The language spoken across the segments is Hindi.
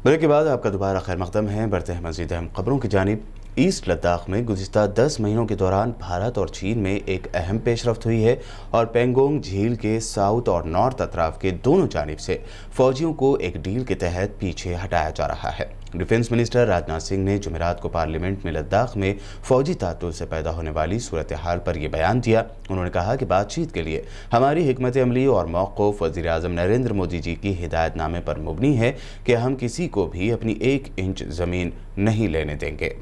ब्रेक के बाद आपका दोबारा खैर मकदम है। बढ़ते हैं मज़ीद अहम खबरों की जानिब। ईस्ट लद्दाख में गुज़िश्ता 10 महीनों के दौरान भारत और चीन में एक अहम पेशरफ्त हुई है और पेंगोंग झील के साउथ और नॉर्थ अतराफ के दोनों जानिब से फौजियों को एक डील के तहत पीछे हटाया जा रहा है। डिफेंस मिनिस्टर राजनाथ सिंह ने जुमेरात को पार्लियामेंट में लद्दाख में फौजी तातुल से पैदा होने वाली सूरत हाल पर यह बयान दिया। उन्होंने कहा कि बातचीत के लिए हमारी हिकमत अमली और मौक़िफ़ वज़ीर आज़म नरेंद्र मोदी जी की हिदायतनामे पर मुबनी है कि हम किसी को भी अपनी 1 इंच ज़मीन नहीं लेने देंगे।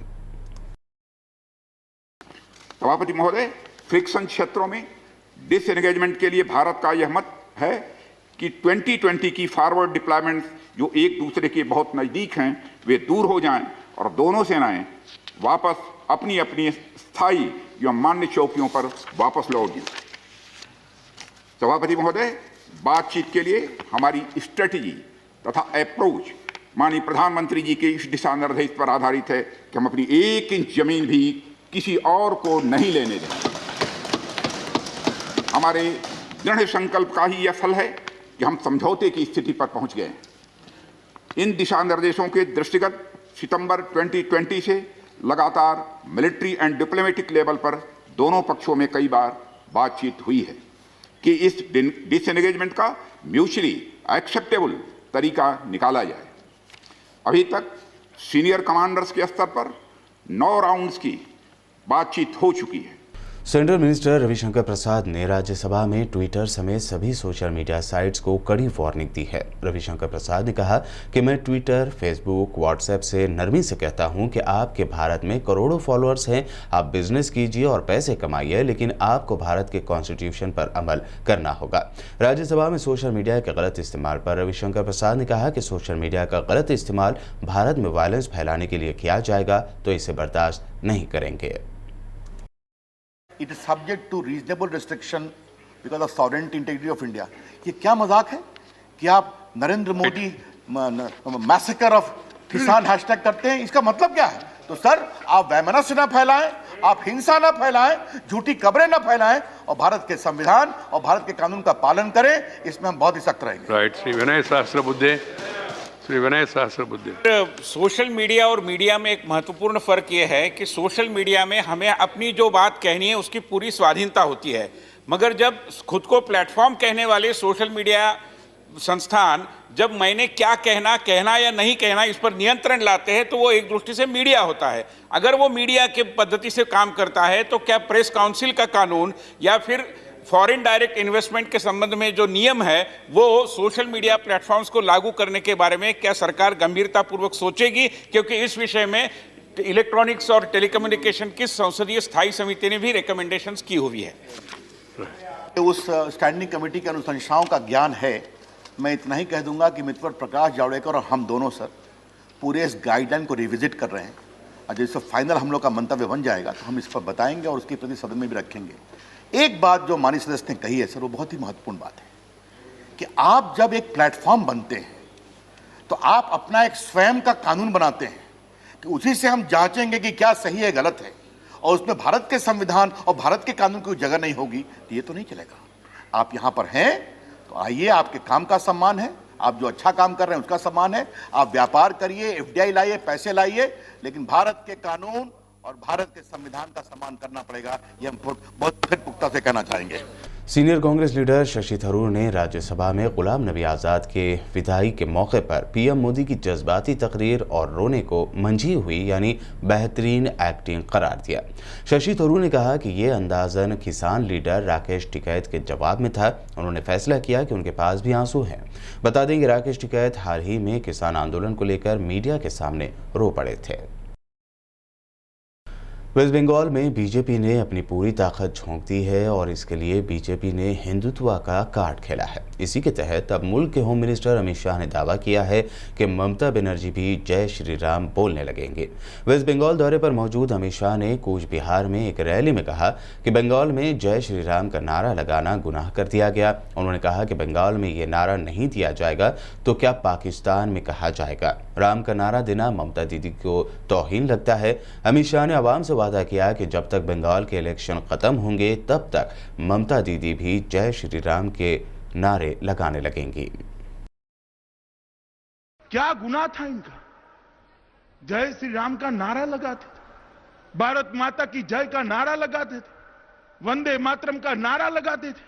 सभापति महोदय, फ्रिक्शन क्षेत्रों में डिसएंगेजमेंट के लिए भारत का यह मत है कि 2020 की फॉरवर्ड डिप्लॉयमेंट जो एक दूसरे के बहुत नज़दीक हैं वे दूर हो जाएं और दोनों सेनाएं वापस अपनी अपनी स्थायी या मान्य चौकियों पर वापस लौट जाएं। सभापति महोदय, बातचीत के लिए हमारी स्ट्रेटजी तथा अप्रोच माननीय प्रधानमंत्री जी के इस दिशा निर्देश पर आधारित है कि हम अपनी 1 इंच जमीन भी किसी और को नहीं लेने देंगे। हमारे दृढ़ संकल्प का ही यह फल है कि हम समझौते की स्थिति पर पहुंच गए। इन दिशा निर्देशों के दृष्टिगत सितंबर 2020 से लगातार मिलिट्री एंड डिप्लोमेटिक लेवल पर दोनों पक्षों में कई बार बातचीत हुई है कि इस डिसएंगेजमेंट का म्यूचुअली एक्सेप्टेबल तरीका निकाला जाए। अभी तक सीनियर कमांडर्स के स्तर पर 9 राउंड्स की बातचीत हो चुकी है। सेंट्रल मिनिस्टर रविशंकर प्रसाद ने राज्यसभा में ट्विटर समेत सभी सोशल मीडिया साइट्स को कड़ी वार्निंग दी है। रविशंकर प्रसाद ने कहा कि मैं ट्विटर, फेसबुक, व्हाट्सएप से नरमी से कहता हूं कि आपके भारत में करोड़ों फॉलोअर्स हैं, आप बिजनेस कीजिए और पैसे कमाइए, लेकिन आपको भारत के कॉन्स्टिट्यूशन पर अमल करना होगा। राज्यसभा में सोशल मीडिया के गलत इस्तेमाल पर रविशंकर प्रसाद ने कहा कि सोशल मीडिया का गलत इस्तेमाल भारत में वायलेंस फैलाने के लिए किया जाएगा तो इसे बर्दाश्त नहीं करेंगे। It is subject to reasonable restriction because of sovereignty integrity of India. ये क्या मजाक है कि आप नरेंद्र मोदी मैसेकर ऑफ किसान हैशटैग करते हैं? इसका मतलब क्या है? तो सर, आप वैमनस्य ना फैलाएं, आप हिंसा ना फैलाएं, झूठी खबरें ना फैलाएं और भारत के संविधान और भारत के कानून का पालन करें। इसमें हम बहुत ही सख्त रहेंगे। Right. Shri Vinay Sahasrabuddhe. Social media और मीडिया में एक महत्वपूर्ण फर्क यह है कि सोशल मीडिया में हमें अपनी जो बात कहनी है उसकी पूरी स्वाधीनता होती है, मगर जब खुद को प्लेटफॉर्म कहने वाले सोशल मीडिया संस्थान जब मैंने क्या कहना या नहीं कहना इस पर नियंत्रण लाते हैं तो वो एक दृष्टि से मीडिया होता है। अगर वो मीडिया के पद्धति से काम करता है तो क्या प्रेस काउंसिल का कानून या फिर फॉरेन डायरेक्ट इन्वेस्टमेंट के संबंध में जो नियम है वो सोशल मीडिया प्लेटफॉर्म्स को लागू करने के बारे में क्या सरकार गंभीरतापूर्वक सोचेगी? क्योंकि इस विषय में इलेक्ट्रॉनिक्स और टेलीकम्युनिकेशन की संसदीय स्थायी समिति ने भी रिकमेंडेशंस की हुई है। उस स्टैंडिंग कमेटी के अनुशंसाओं का ज्ञान है। मैं इतना ही कह दूंगा कि मित्र प्रकाश जावड़ेकर और हम दोनों सर पूरे इस गाइडलाइन को रिविजिट कर रहे हैं और जैसे फाइनल हम लोग का मंतव्य बन जाएगा तो हम इस पर बताएंगे और उसके प्रति सदन में भी रखेंगे। एक बात जो माननीय सदस्य ने कही है सर, वो बहुत ही महत्वपूर्ण बात है कि आप जब एक प्लेटफॉर्म बनते हैं तो आप अपना एक स्वयं का कानून बनाते हैं कि उसी से हम जांचेंगे कि क्या सही है गलत है और उसमें भारत के संविधान और भारत के कानून की जगह नहीं होगी तो ये तो नहीं चलेगा। आप यहाँ पर हैं तो आइए, आपके काम का सम्मान है, आप जो अच्छा काम कर रहे हैं उसका सम्मान है, आप व्यापार करिए, FDI लाइए, पैसे लाइए, लेकिन भारत के कानून और भारत के संविधान का सम्मान करना पड़ेगा। ये हम बहुत फिर पुख्ता से कहना चाहेंगे। सीनियर कांग्रेस लीडर शशि थरूर ने राज्यसभा में गुलाम नबी आज़ाद के विदाई के मौके पर पीएम मोदी की जज्बाती तकरीर और रोने को मंझी हुई यानी बेहतरीन एक्टिंग करार दिया। शशि थरूर ने कहा कि ये अंदाज़न किसान लीडर राकेश टिकैत के जवाब में था। उन्होंने फैसला किया कि उनके पास भी आंसू हैं। बता दें कि राकेश टिकैत हाल ही में किसान आंदोलन को लेकर मीडिया के सामने रो पड़े थे। वेस्ट बंगाल में बीजेपी ने अपनी पूरी ताकत झोंक दी है और इसके लिए बीजेपी ने हिंदुत्व का कार्ड खेला है। इसी के तहत अब मुल्क के होम मिनिस्टर अमित शाह ने दावा किया है कि ममता बनर्जी भी जय श्री राम बोलने लगेंगे। वेस्ट बंगाल दौरे पर मौजूद अमित शाह ने कूच बिहार में एक रैली में कहा कि बंगाल में जय श्री राम का नारा लगाना गुनाह कर दिया गया। उन्होंने कहा कि बंगाल में ये नारा नहीं दिया जाएगा तो क्या पाकिस्तान में कहा जाएगा? राम का नारा देना ममता दीदी को तौहीन लगता है। अमित शाह ने आवाम से वादा किया कि जब तक बंगाल के इलेक्शन खत्म होंगे तब तक ममता दीदी भी जय श्री राम के नारे लगाने लगेंगी। क्या गुनाह था इनका? जय श्री राम का नारा लगाते थे, भारत माता की जय का नारा लगाते थे, वंदे मातरम का नारा लगाते थे,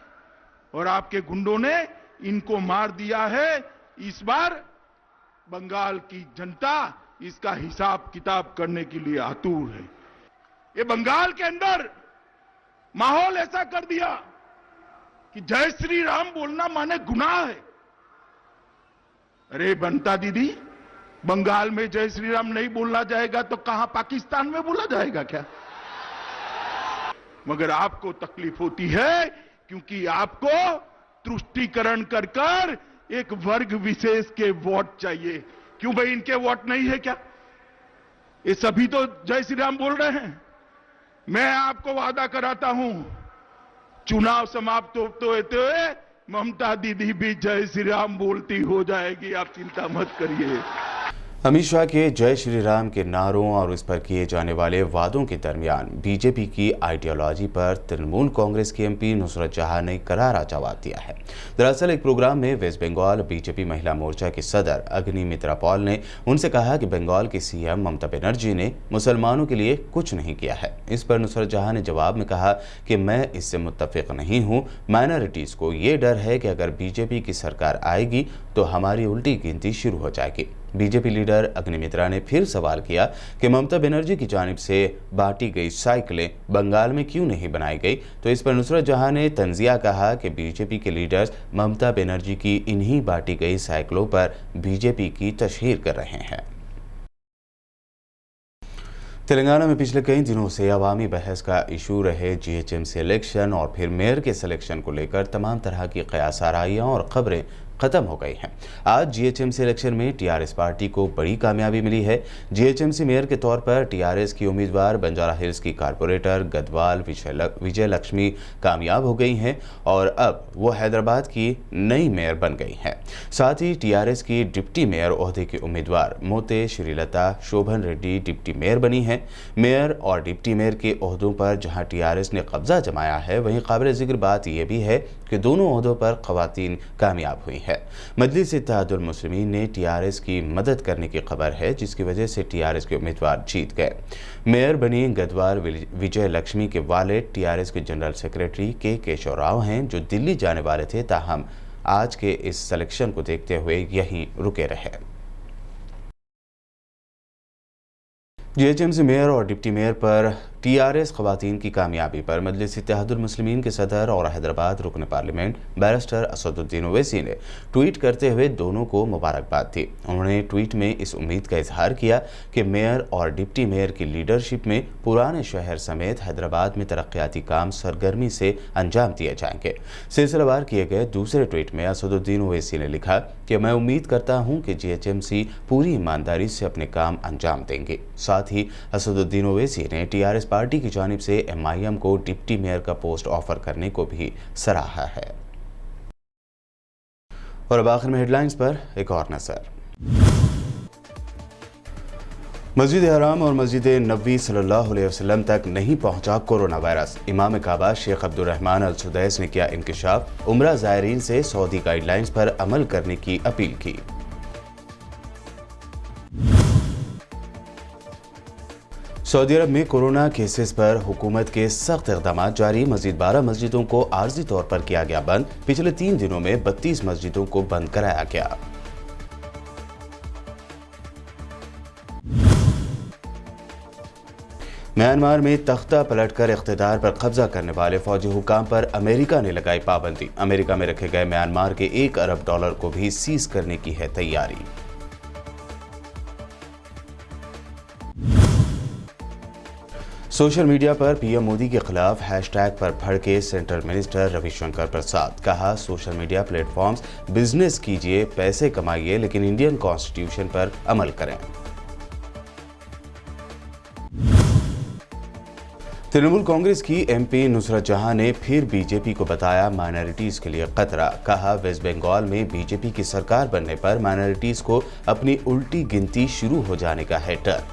और आपके गुंडों ने इनको मार दिया है। इस बार बंगाल की जनता इसका हिसाब किताब करने के लिए आतुर है। ये बंगाल के अंदर माहौल ऐसा कर दिया कि जय श्री राम बोलना माने गुनाह है। अरे बनता दीदी, बंगाल में जय श्री राम नहीं बोलना जाएगा तो कहां पाकिस्तान में बोला जाएगा क्या? मगर आपको तकलीफ होती है क्योंकि आपको तुष्टीकरण कर कर एक वर्ग विशेष के वोट चाहिए। क्यों भाई, इनके वोट नहीं है क्या? ये सभी तो जय श्री राम बोल रहे हैं। मैं आपको वादा कराता हूं, चुनाव समाप्त होते हुए ममता दीदी भी जय श्री राम बोलती हो जाएगी, आप चिंता मत करिए। अमित शाह के जय श्री राम के नारों और उस पर किए जाने वाले वादों के दरमियान बीजेपी की आइडियोलॉजी पर तृणमूल कांग्रेस की एमपी नुसरत जहां ने करारा जवाब दिया है। दरअसल एक प्रोग्राम में वेस्ट बंगाल बीजेपी महिला मोर्चा की सदर अग्नि मित्रा पॉल ने उनसे कहा कि बंगाल की सीएम ममता बनर्जी ने मुसलमानों के लिए कुछ नहीं किया है। इस पर नुसरत जहां ने जवाब में कहा कि मैं इससे मुत्तफिक नहीं हूं। माइनॉरिटीज को ये डर है कि अगर बीजेपी की सरकार आएगी तो हमारी उल्टी गिनती शुरू हो जाएगी। बीजेपी लीडर अग्नि मित्रा ने फिर सवाल किया कि ममता बनर्जी की जानिब से बांटी गई साइकिलें बंगाल में क्यों नहीं बनाई गई। तो इस पर नुसरत जहां ने तंजिया कहा कि बीजेपी के लीडर्स ममता बनर्जी की इन्हीं बांटी गई साइकिलों पर बीजेपी की तशहीर कर रहे हैं। तेलंगाना में पिछले कई दिनों से अवामी बहस का इशू रहे जीएचएमसी इलेक्शन और फिर मेयर के सिलेक्शन को लेकर तमाम तरह की कयासाराइयां और खबरें खत्म हो गई हैं। आज जीएचएमसी इलेक्शन में टीआरएस पार्टी को बड़ी कामयाबी मिली है। जीएचएमसी मेयर के तौर पर टीआरएस की उम्मीदवार बंजारा हिल्स की कारपोरेटर गदवाल विजय लक्ष्मी कामयाब हो गई हैं और अब वो हैदराबाद की नई मेयर बन गई हैं। साथ ही टीआरएस की डिप्टी मेयर ओहदे की उम्मीदवार मोते श्रीलता शोभन रेड्डी डिप्टी मेयर बनी हैं। मेयर और डिप्टी मेयर के ओहदों पर जहां टीआरएस ने कब्जा जमाया है, वहीं काबिल जिक्र बात यह भी है कि दोनों ओहदों पर खवातीन कामयाब हुई है। मजलिस इत्तेहादुल मुस्लिमीन ने टीआरएस की मदद करने की खबर है, जिसकी वजह से टीआरएस के उम्मीदवार जीत गए। मेयर बनी गदवाल विजय लक्ष्मी के वालिद टीआरएस के जनरल सेक्रेटरी के केशव राव हैं, जो दिल्ली जाने वाले थे, ताहम आज के इस सिलेक्शन को देखते हुए यहीं रुके रहे। जीएचएमसी मेयर और डिप्टी मेयर पर टीआरएस खवातीन की कामयाबी पर मजलिस इत्तेहादुल मुस्लिमीन के सदर और हैदराबाद रुकन पार्लियामेंट बैरिस्टर असदुद्दीन ओवैसी ने ट्वीट करते हुए दोनों को मुबारकबाद दी। उन्होंने ट्वीट में इस उम्मीद का इजहार किया कि मेयर और डिप्टी मेयर की लीडरशिप में पुराने शहर समेत हैदराबाद में तरक्याती काम सरगर्मी से अंजाम दिए जाएंगे। सिलसिलेवार किए गए दूसरे ट्वीट में असदुद्दीन ओवैसी ने लिखा कि मैं उम्मीद करता हूं कि जीएचएमसी पूरी ईमानदारी से अपने काम अंजाम देंगे। साथ ही असदुद्दीन ओवैसी ने टीआरएस पार्टी की जानिब से एमआईएम को डिप्टी मेयर का पोस्ट ऑफर करने को भी सराहा है। और अब आखिर में हेडलाइंस पर एक और नजर। मस्जिद हराम और मस्जिद नबी सल्लल्लाहु अलैहि वसल्लम तक नहीं पहुंचा कोरोना वायरस। इमाम काबा शेख अब्दुर्रहमान अल सुदैस ने किया इंकिशाफ। उम्रा ज़ायरीन से सऊदी गाइडलाइंस पर अमल करने की अपील की। सऊदी अरब में कोरोना केसेस पर हुकूमत के सख्त इक़दाम जारी। मज़ीद 12 मस्जिदों को आर्जी तौर पर किया गया बंद। पिछले 3 दिनों में 32 मस्जिदों को बंद कराया गया। म्यांमार में तख्ता पलटकर इख्तिदार पर कब्जा करने वाले फौजी हुकाम पर अमेरिका ने लगाई पाबंदी। अमेरिका में रखे गए म्यांमार के $1 अरब को भी सीज करने की है तैयारी। सोशल मीडिया पर पीएम मोदी के खिलाफ हैशटैग पर भड़के सेंट्रल मिनिस्टर रविशंकर प्रसाद। कहा, सोशल मीडिया प्लेटफॉर्म्स बिजनेस कीजिए, पैसे कमाइए, लेकिन इंडियन कॉन्स्टिट्यूशन पर अमल करें। तृणमूल कांग्रेस की एमपी नुसरत जहां ने फिर बीजेपी को बताया माइनॉरिटीज के लिए खतरा। कहा, वेस्ट बंगाल में बीजेपी की सरकार बनने पर माइनॉरिटीज को अपनी उल्टी गिनती शुरू हो जाने का है डर।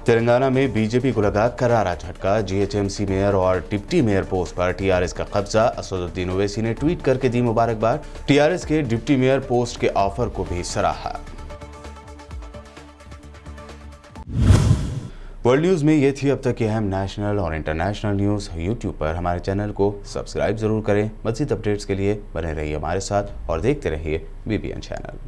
तेलंगाना में बीजेपी को लगा करारा झटका। जीएचएमसी मेयर और डिप्टी मेयर पोस्ट पर टीआरएस का कब्जा। असदुद्दीन ओवैसी ने ट्वीट करके दी मुबारकबाद। टीआरएस के डिप्टी मेयर पोस्ट के ऑफर को भी सराहा। वर्ल्ड न्यूज में ये थी अब तक की अहम नेशनल और इंटरनेशनल न्यूज। यूट्यूब पर हमारे चैनल को सब्सक्राइब जरूर करें। मज़ीद अपडेट्स के लिए बने रहिए हमारे साथ और देखते रहिए बीबीएन चैनल।